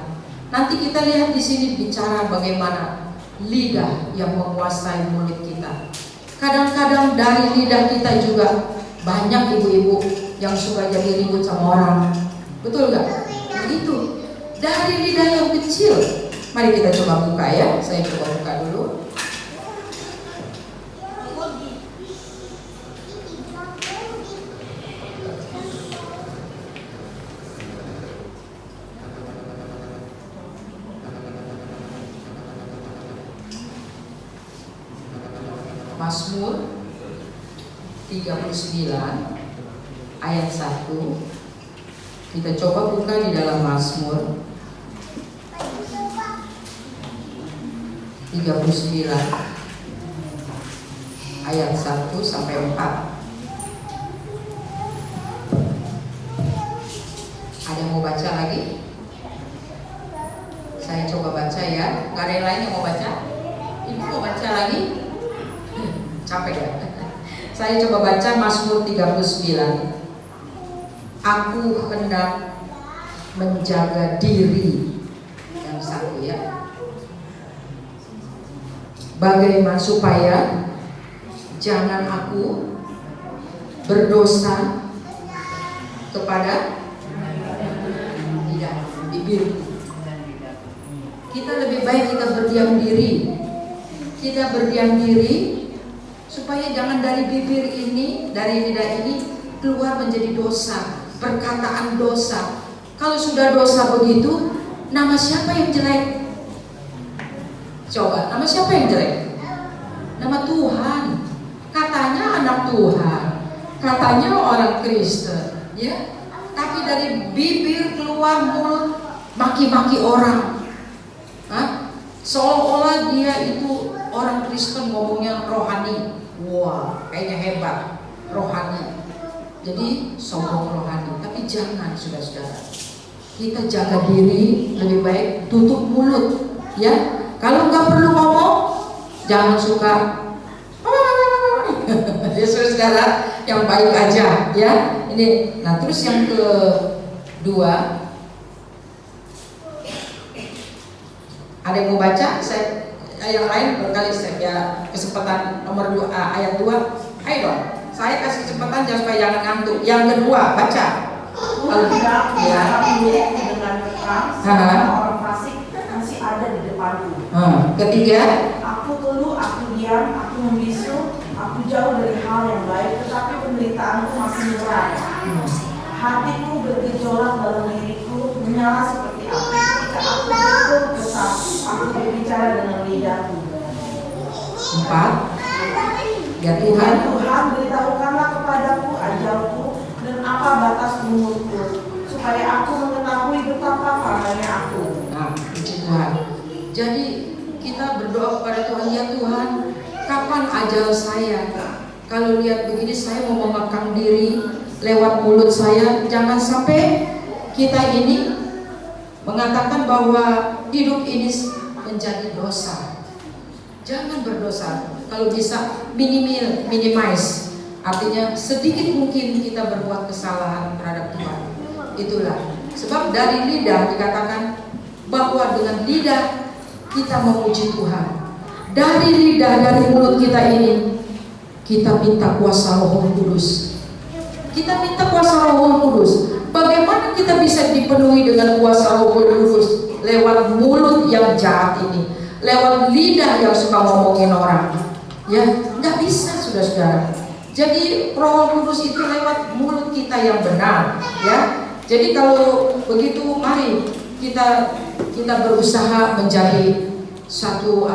Nanti kita lihat di sini bicara bagaimana lidah yang menguasai mulut kita. Kadang-kadang dari lidah kita juga banyak ibu-ibu yang suka jadi ribut sama orang. Betul nggak? Begitu. Dari lidah yang kecil Mari kita coba buka ya. Saya coba buka dulu. Mazmur 39 ayat 1. Kita coba buka di dalam Mazmur 39 ayat 1 sampai 4. Ada yang mau baca lagi? Saya coba baca ya. Gak ada yang lain yang mau baca? Ibu mau baca lagi? Capek ya? Saya coba baca Mazmur 39. Aku hendak menjaga diri. Yang satu ya. Bagaimana supaya jangan aku berdosa kepada bibirku. Kita lebih baik kita berdiam diri. Kita berdiam diri supaya jangan dari bibir ini, dari lidah ini keluar menjadi dosa, perkataan dosa. Kalau sudah dosa begitu, nama siapa yang jelek? Coba, nama siapa yang jelek? Nama Tuhan. Katanya anak Tuhan, katanya orang Kristen, ya. Tapi dari bibir keluar mulut maki-maki orang. Hah? Seolah-olah dia itu orang Kristen ngomongnya rohani. Wah, kayaknya hebat, rohani. Jadi sombong rohani. Tapi jangan, saudara-saudara. Kita jaga diri, lebih baik tutup mulut, ya. Kalau nggak perlu ngomong, jangan suka. Ya saudara, yang baik aja, ya. Ini, nah terus yang kedua, ada yang mau baca? Yang lain berkali saya kesempatan nomor 2 ayat 2. Ayo dong, saya kasih kesempatan supaya jangan ngantuk. Yang kedua, baca. Kalau tidak ya. dengan keras, orang fasik masih ada di depanku. Ketiga, aku keluh, aku diam, aku membisu, aku jauh dari hal yang baik, tetapi penderitaanku masih murah. Hatiku bergejolak dalam diriku, menyala seperti api. Ketika aku berkeluh kesah, aku berbicara dengan lidahku. 4. Ya Tuhan, beritahukanlah kepadaku ajalku dan apa batas umurku, supaya aku mengetahui betapa parahnya aku. Nah, puji Tuhan. Jadi kita berdoa kepada Tuhan, ya Tuhan, kapan ajal saya? Kalau lihat begini saya mau mengekang diri lewat mulut saya. Jangan sampai kita ini mengatakan bahwa hidup ini menjadi dosa. Jangan berdosa. Kalau bisa minimize, artinya sedikit mungkin kita berbuat kesalahan terhadap Tuhan. Itulah sebab dari lidah dikatakan bahwa dengan lidah kita memuji Tuhan. Dari lidah, dari mulut kita ini kita minta kuasa Roh Kudus. Kita minta kuasa Roh Kudus. Bagaimana kita bisa dipenuhi dengan kuasa Roh Kudus? Lewat mulut yang jahat ini, lewat lidah yang suka ngomongin orang. Ya, nggak bisa, saudara-saudara. Jadi Roh Kudus itu lewat mulut kita yang benar, ya. Jadi kalau begitu, mari kita berusaha menjadi satu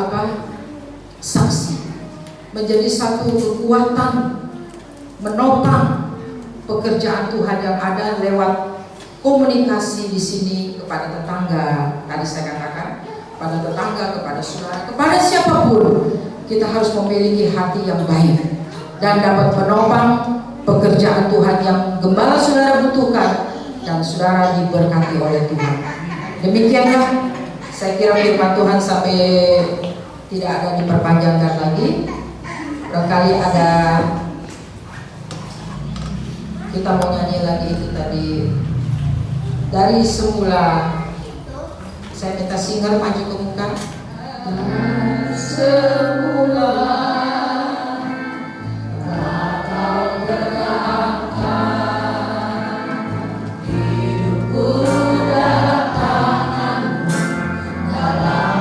saksi, menjadi satu kekuatan menopang pekerjaan Tuhan yang ada lewat komunikasi di sini kepada tetangga. Tadi saya katakan kepada tetangga, kepada saudara, kepada siapapun, kita harus memiliki hati yang baik dan dapat menopang pekerjaan Tuhan yang gembala saudara butuhkan dan saudara diberkati oleh Tuhan. Demikianlah saya kira firman Tuhan sampai tidak ada diperpanjangkan lagi. Barangkali ada, kita mau nyanyi lagi itu tadi dari semula. Saya minta singer maju ke muka. Semula Kau gerakkan hidupku dalam tangan-Mu, dalam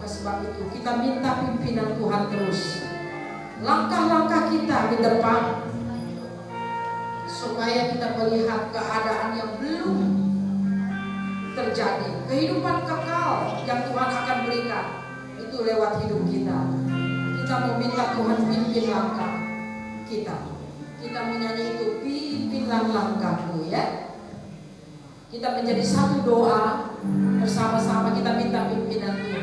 Maka sebab itu kita minta pimpinan Tuhan terus. Langkah-langkah kita di depan, supaya kita melihat keadaan yang belum terjadi. Kehidupan kekal yang Tuhan akan berikan itu lewat hidup kita. Kita mau minta Tuhan pimpin langkah kita. Kita menyanyi itu, pimpinlah langkahku, ya. Kita menjadi satu doa bersama-sama, kita minta pimpinan Tuhan.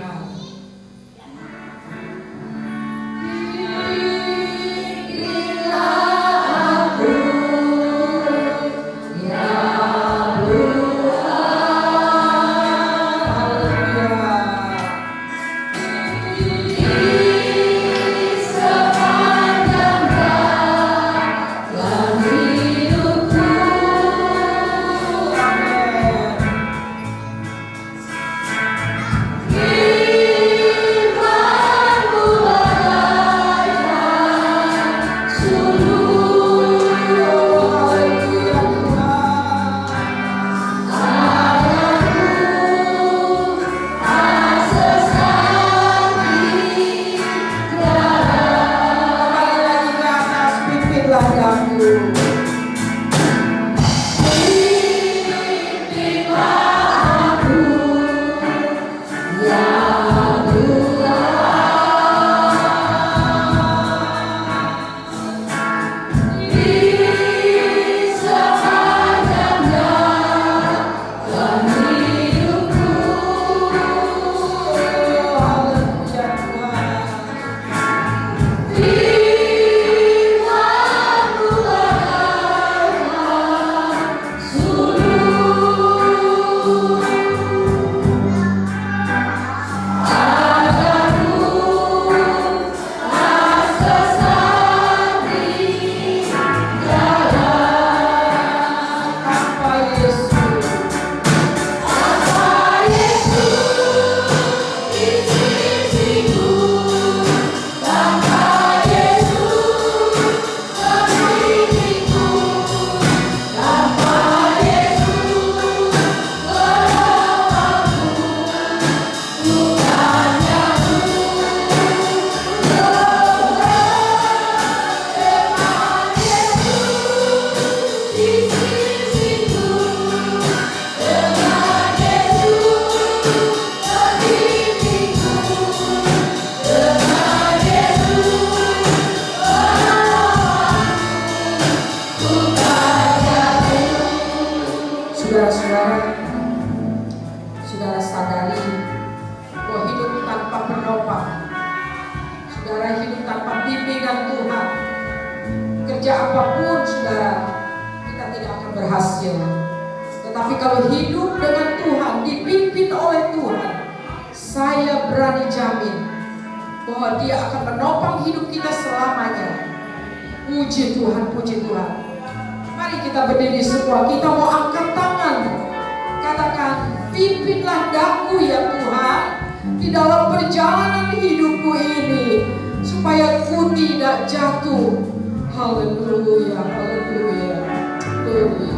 Saudara sadari bahwa hidup tanpa penopang, saudara hidup tanpa bimbingan Tuhan, kerja apapun saudara, kita tidak akan berhasil. Tetapi kalau hidup dengan Tuhan, dipimpin oleh Tuhan, saya berani jamin bahwa Dia akan menopang hidup kita selamanya. Puji Tuhan, puji Tuhan. Mari kita berdiri semua, kita mau angkat tangan. Katakan, pimpinlah daku ya Tuhan di dalam perjalanan hidupku ini, supaya ku tidak jatuh. Haleluya, haleluya, haleluya.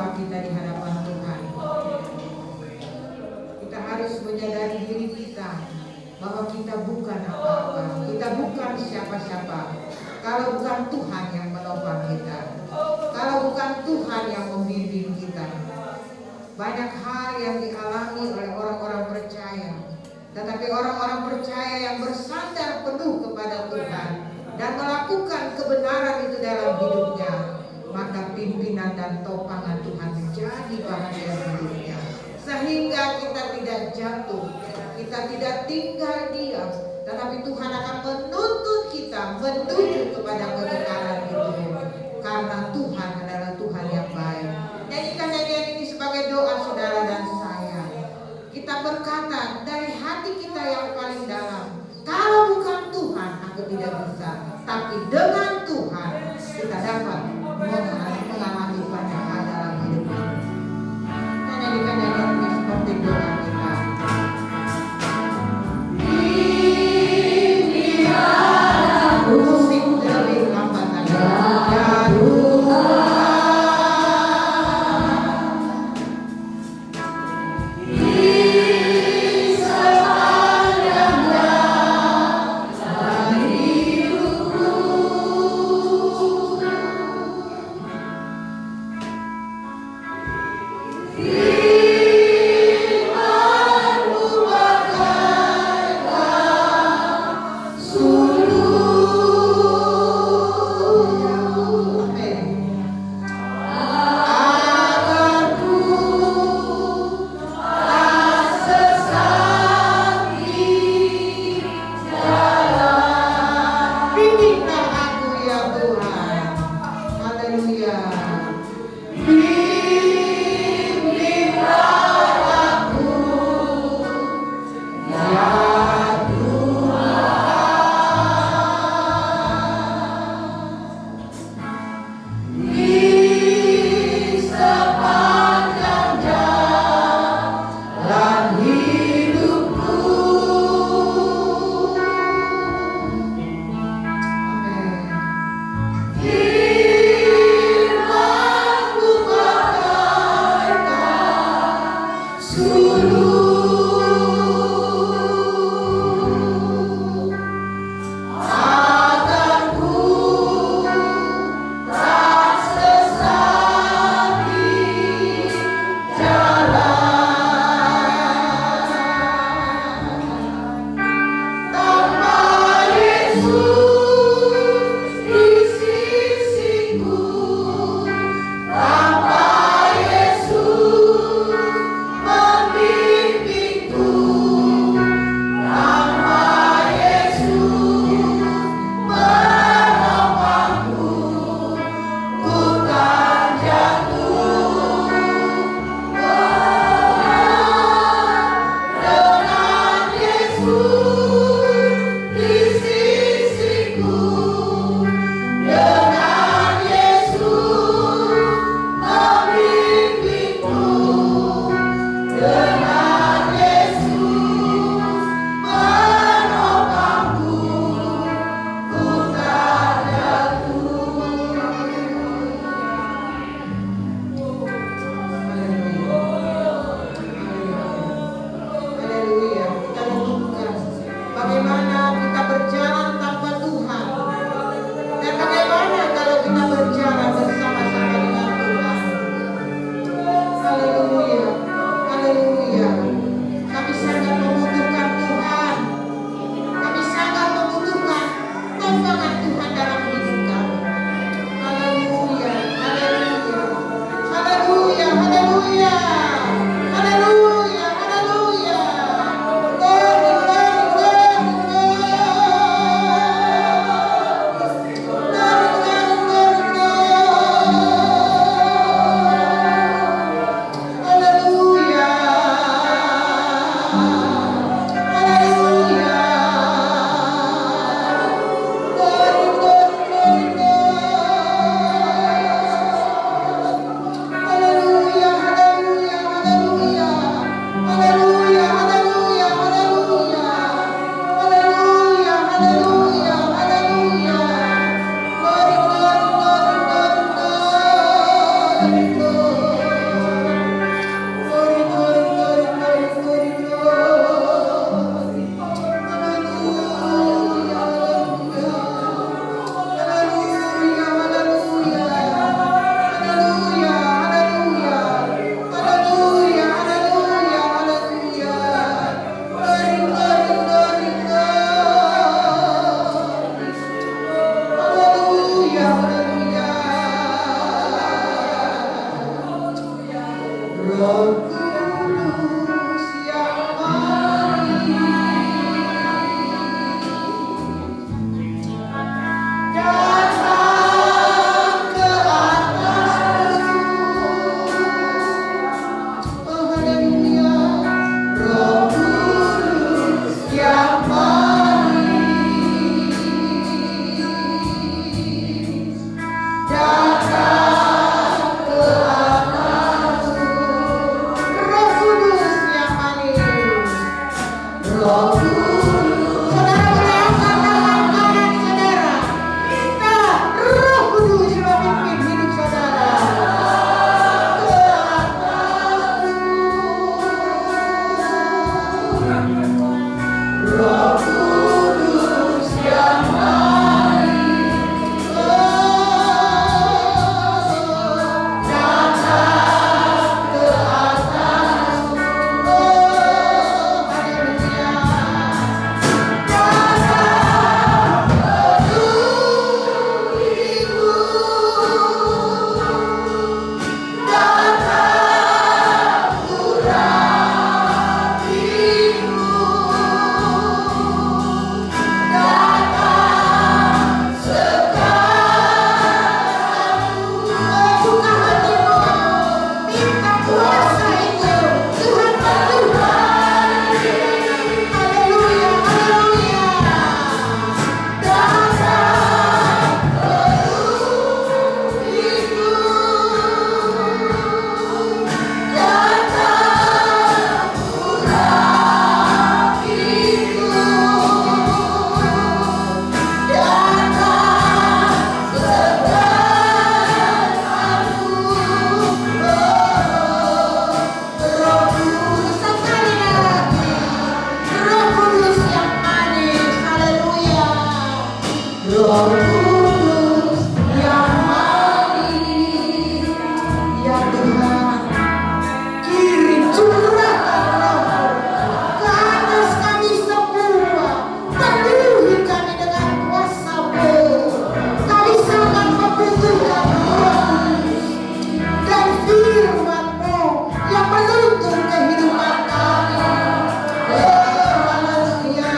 apa kita di hadapan Tuhan. Kita harus menyadari diri kita bahwa kita bukan apa-apa, kita bukan siapa-siapa. Kalau bukan Tuhan yang menopang kita, kalau bukan Tuhan yang membimbing kita. Banyak hal yang dialami oleh orang-orang percaya, tetapi orang-orang percaya yang bersandar penuh kepada Tuhan dan melakukan kebenaran itu dalam hidupnya, maka pimpinan dan topangan Tuhan menjadi bahagia hidupnya. Sehingga kita tidak jatuh, kita tidak tinggal diam, tetapi Tuhan akan menuntut kita menuju kepada kebenaran itu. Karena Tuhan adalah Tuhan yang baik. Nyanyikan nyanyian ini sebagai doa saudara dan saya. Kita berkata dari hati kita yang paling dalam, kalau bukan Tuhan aku tidak bisa, tapi dengan Tuhan kita dapat mengalami banyak hal dalam hidup ini. Nyanyikan nyanyian ini seperti doa kita. Musik dari lambatan Roh Kudus yang mari, ya Tuhan, kirim curahkan Roh-Mu ke atas kami semua, penuhi kami dengan kuasa-Mu. Kami sangat membutuhkan Roh dan firman-Mu yang menuntun kehidupan kami. Haleluya.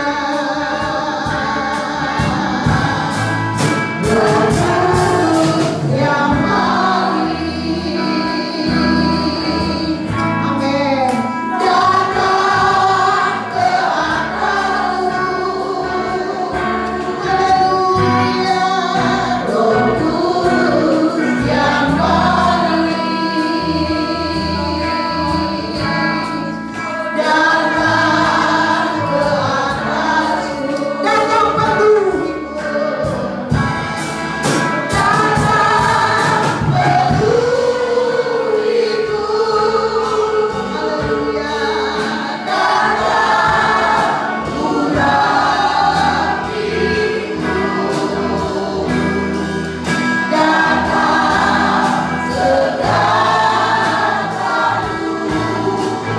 Roh Kudus yang mari. Amin. Datang ke atasku. Haleluya. Roh Kudus yang mari. Datang ke atasku. Datang penuhiku. Datang penuhiku. Haleluya. Datang urapiku. Datang segala Roh Kudus yang mari. Datang penuhiku. Datang urapiku.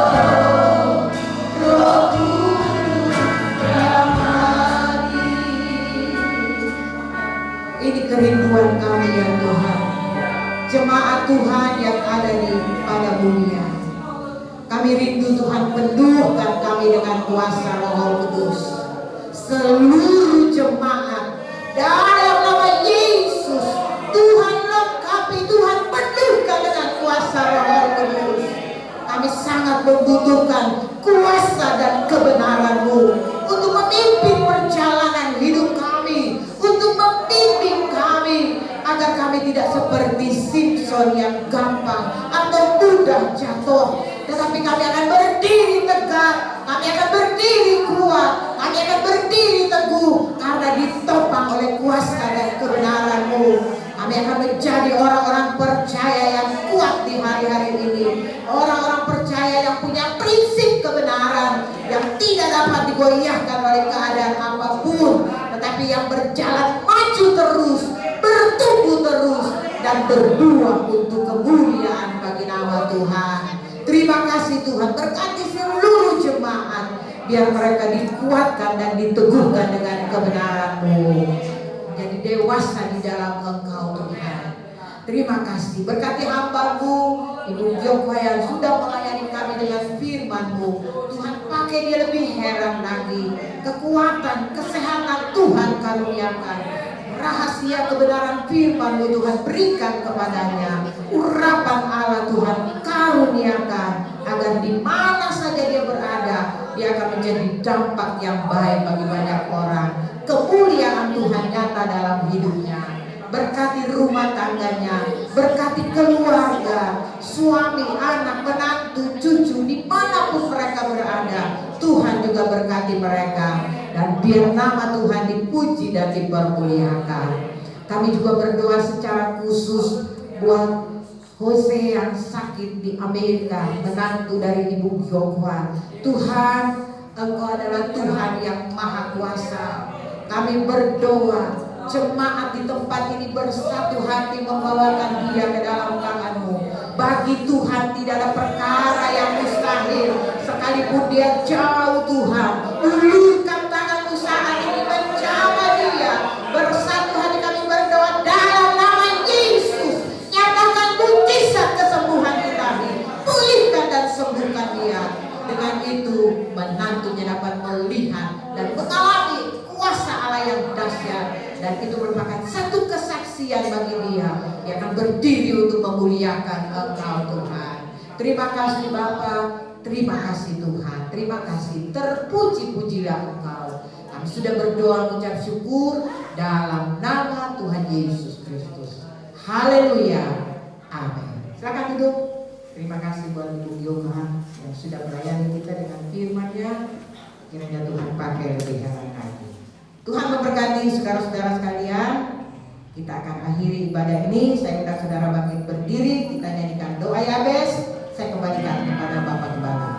Datang Roh Kudus yang mari. Ini kerinduan kami ya Tuhan, jemaat Tuhan yang ada di pada dunia. Kami rindu Tuhan, penuhkan kami dengan kuasa Roh Kudus. Seluruh jemaat dalam nama Yesus, Tuhan lengkapi, Tuhan penuhkan dengan kuasa Roh Kudus. Kami sangat membutuhkan kuasa dan kebenaran-Mu untuk memimpin perjalanan hidup kami, untuk membimbing kami agar kami tidak seperti Simpson yang gampang atau mudah jatuh, tetapi kami akan berdiri tegak, kami akan berdiri kuat, kami akan berdiri teguh karena ditopang oleh kuasa dan kebenaran-Mu. Kami akan menjadi orang-orang percaya yang kuat di hari-hari ini, orang-orang percaya yang punya prinsip kebenaran yang tidak dapat digoyahkan oleh keadaan apapun, tetapi yang berjalan maju terus, bertumbuh terus, dan berbuah untuk kemuliaan bagi nama Tuhan. Terima kasih Tuhan, berkati seluruh jemaat, biar mereka dikuatkan dan diteguhkan dengan kebenaran-Mu, jadi dewasa di dalam Engkau Tuhan. Terima kasih, berkati hamba-Mu Ibu Joko yang sudah melayani kami dengan firman-Mu. Tuhan, pakai dia lebih heran lagi, kekuatan, kesehatan Tuhan karuniakan, rahasia kebenaran firman-Mu Tuhan berikan kepadanya, urapan Allah Tuhan karuniakan, agar di mana saja dia berada, dia akan menjadi dampak yang baik bagi banyak orang. Kemuliaan Tuhan nyata dalam hidupnya. Berkati rumah tangganya, berkati keluarga, suami, anak, menantu, cucu, dimanapun mereka berada. Tuhan juga berkati mereka, dan biar nama Tuhan dipuji dan dipermuliakan. Kami juga berdoa secara khusus buat Jose yang sakit di Amerika, menantu dari Ibu Jokwa. Tuhan, Engkau adalah Tuhan yang Maha Kuasa. Kami berdoa jemaat di tempat ini bersatu hati membawakan dia ke dalam tangan-Mu. Bagi Tuhan tidak ada perkara yang mustahil, sekalipun dia jauh Tuhan. Ulurkan tangan-Mu saat ini menjamah dia. Bersatu hati kami berdoa dalam nama Yesus. Nyatakan mujizat kesembuhan kita ini. Pulihkan dan sembuhkan dia. Dengan itu menantunya dapat melihat dan mengalami kuasa Allah yang dahsyat, dan itu merupakan satu kesaksian bagi dia. Dia akan berdiri untuk memuliakan Engkau Tuhan. Terima kasih Bapa, terima kasih Tuhan, terima kasih, terpuji-pujilah Engkau. Kami Kami sudah berdoa mengucap syukur dalam nama Tuhan Yesus Kristus. Haleluya. Amin. Silakan duduk. Terima kasih buat Ibu Yohan yang sudah melayani kita dengan firman-Nya. Kiranya Tuhan pakai lebih lagi. Tuhan memberkati saudara-saudara sekalian. Kita akan akhiri ibadah ini. Saya minta saudara bangkit berdiri. Kita nyanyikan doa Yabes. Saya kembalikan kepada Bapak Gembala.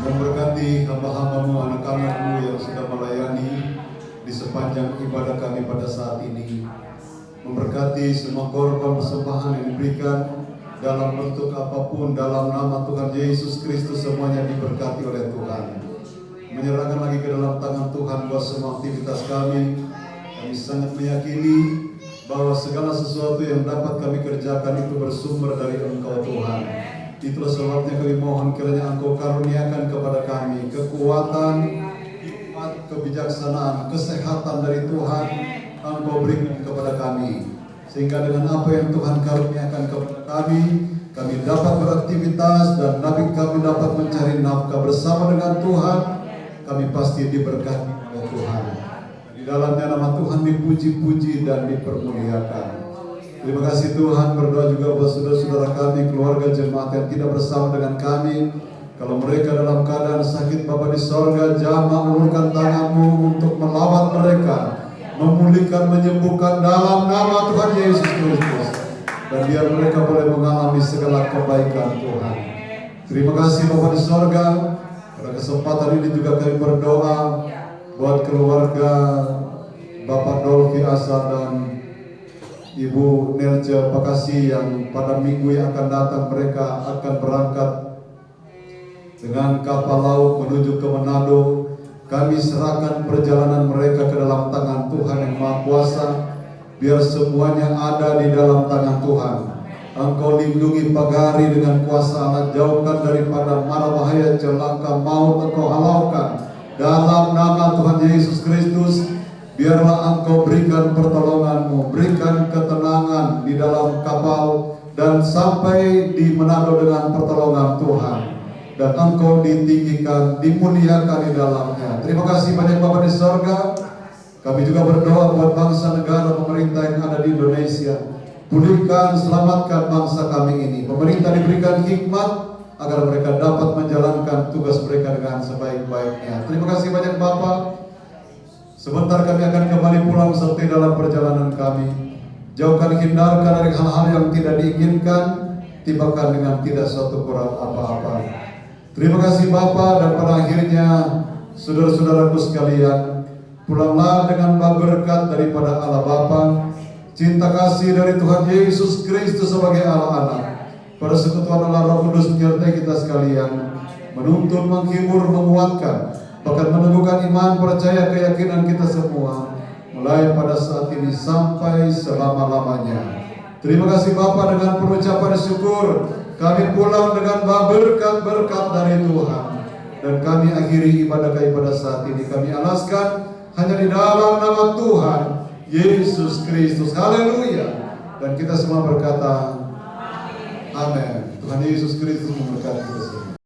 Memberkati hamba-hambamu, anak-anakmu yang sudah melayani di sepanjang ibadah kami pada saat ini. Memberkati semua korban persembahan yang diberikan dalam bentuk apapun, dalam nama Tuhan Yesus Kristus semuanya diberkati oleh Tuhan. Menyerahkan lagi ke dalam tangan Tuhan buat semua aktivitas kami. Kami sangat meyakini bahwa segala sesuatu yang dapat kami kerjakan itu bersumber dari Engkau Tuhan. Itulah sebabnya kami mohon kiranya Engkau karuniakan kepada kami kekuatan, hikmat, kebijaksanaan, kesehatan dari Tuhan. Engkau berikan kepada kami, sehingga dengan apa yang Tuhan karuniakan kepada kami dapat beraktivitas dan kami dapat mencari nafkah bersama dengan Tuhan. Kami pasti diberkati oleh Tuhan. Di dalamnya nama Tuhan dipuji-puji dan dipermuliakan. Terima kasih Tuhan. Berdoa juga buat saudara-saudara kami, keluarga jemaat yang tidak bersama dengan kami. Kalau mereka dalam keadaan sakit, Bapa di sorga, jamah ulurkan tangan-Mu untuk melawat mereka, memulihkan, menyembuhkan dalam nama Tuhan Yesus Kristus. Dan biar mereka boleh mengalami segala kebaikan Tuhan. Terima kasih Bapa di sorga. Pada kesempatan ini juga kami berdoa buat keluarga Bapak Dolfi Asa dan Ibu Nerja Pakasi yang pada minggu yang akan datang mereka akan berangkat dengan kapal laut menuju ke Manado. Kami serahkan perjalanan mereka ke dalam tangan Tuhan yang Maha Kuasa. Biar semuanya ada di dalam tangan Tuhan. Engkau lindungi, pagari dengan kuasa Allah, jauhkan daripada mara bahaya, celaka, maut Engkau halaukan. Dalam nama Tuhan Yesus Kristus, biarlah Engkau berikan pertolongan-Mu, berikan ketenangan di dalam kapal dan sampai di Manado dengan pertolongan Tuhan. Dan Engkau ditinggikan, dimuliakan di dalamnya. Terima kasih banyak Bapa di sorga. Kami juga berdoa buat bangsa, negara, pemerintah yang ada di Indonesia. Pulihkan, selamatkan bangsa kami ini. Pemerintah diberikan hikmat agar mereka dapat menjalankan tugas mereka dengan sebaik-baiknya. Terima kasih banyak Bapak. Sebentar kami akan kembali pulang seperti dalam perjalanan kami. Jauhkan, hindarkan dari hal-hal yang tidak diinginkan, tibakan dengan tidak suatu kurang apa-apa. Terima kasih Bapa, dan pada akhirnya saudara-saudaraku sekalian, pulanglah dengan berkat daripada Allah Bapa, cinta kasih dari Tuhan Yesus Kristus sebagai Allah anak, persekutuan Allah Roh Kudus menyertai kita sekalian, menuntun, menghibur, menguatkan, bahkan meneguhkan iman, percaya, keyakinan kita semua, mulai pada saat ini sampai selama-lamanya. Terima kasih Bapa, dengan pengucapan syukur kami pulang dengan berkat-berkat dari Tuhan. Dan kami akhiri ibadah kami pada saat ini. Kami alaskan hanya di dalam nama Tuhan Yesus Kristus. Haleluya. Dan kita semua berkata amin. Tuhan Yesus Kristus memberkati kita semua.